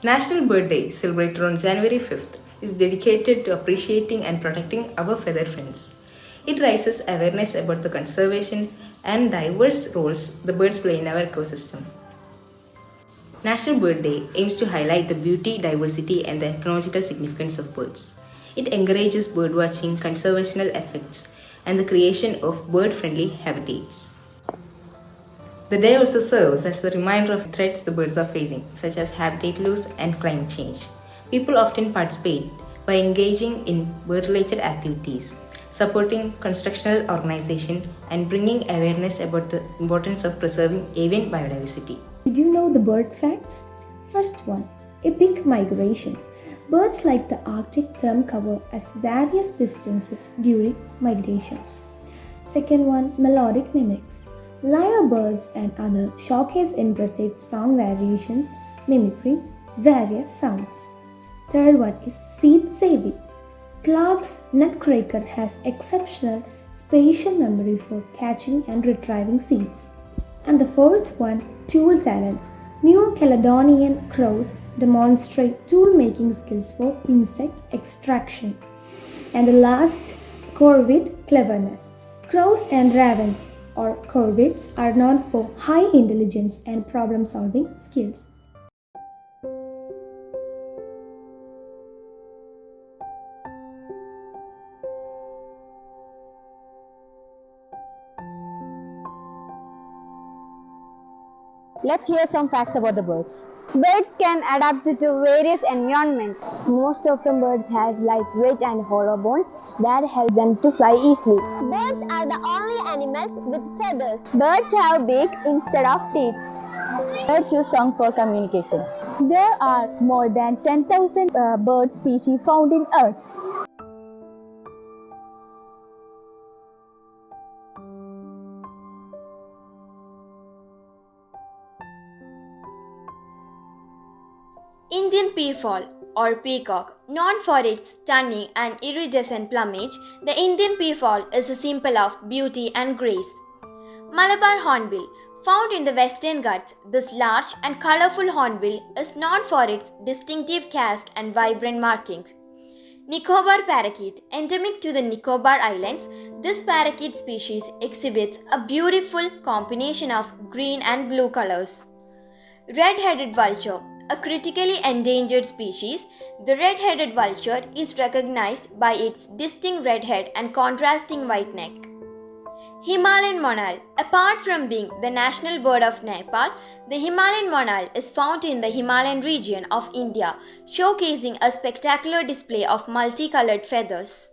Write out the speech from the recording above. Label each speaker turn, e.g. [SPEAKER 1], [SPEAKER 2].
[SPEAKER 1] National Bird Day, celebrated on January 5th, is dedicated to appreciating and protecting our feather friends. It raises awareness about the conservation and diverse roles the birds play in our ecosystem. National Bird Day aims to highlight the beauty, diversity, and the ecological significance of birds. It encourages birdwatching, conservational efforts, and the creation of bird-friendly habitats. The day also serves as a reminder of threats the birds are facing, such as habitat loss and climate change. People often participate by engaging in bird-related activities, supporting constructional organization, and bringing awareness about the importance of preserving avian biodiversity.
[SPEAKER 2] Did you know the bird facts? First one, epic migrations. Birds like the Arctic term cover as various distances during migrations. Second one, melodic mimics. Lyrebirds and other showcase impressive song variations mimicking various sounds. Third one is seed saving. Clark's nutcracker has exceptional spatial memory for catching and retrieving seeds. And the fourth one, tool talents. New Caledonian crows demonstrate tool-making skills for insect extraction. And the last, corvid cleverness. Crows and ravens or corvids are known for high intelligence and problem-solving skills.
[SPEAKER 3] Let's hear some facts about the birds. Birds can adapt to various environments. Most of the birds have lightweight and hollow bones that help them to fly easily. Birds are the only animals with feathers. Birds have beak instead of teeth. Birds use song for communications. There are more than 10,000 bird species found in Earth.
[SPEAKER 4] Indian peafowl or peacock. Known for its stunning and iridescent plumage, the Indian peafowl is a symbol of beauty and grace. Malabar hornbill. Found in the Western Ghats, this large and colorful hornbill is known for its distinctive casque and vibrant markings. Nicobar parakeet. Endemic to the Nicobar Islands, this parakeet species exhibits a beautiful combination of green and blue colors. Red-headed vulture. A critically endangered species, the red-headed vulture is recognized by its distinct red head and contrasting white neck. Himalayan monal. Apart from being the national bird of Nepal, the Himalayan monal is found in the Himalayan region of India, showcasing a spectacular display of multicolored feathers.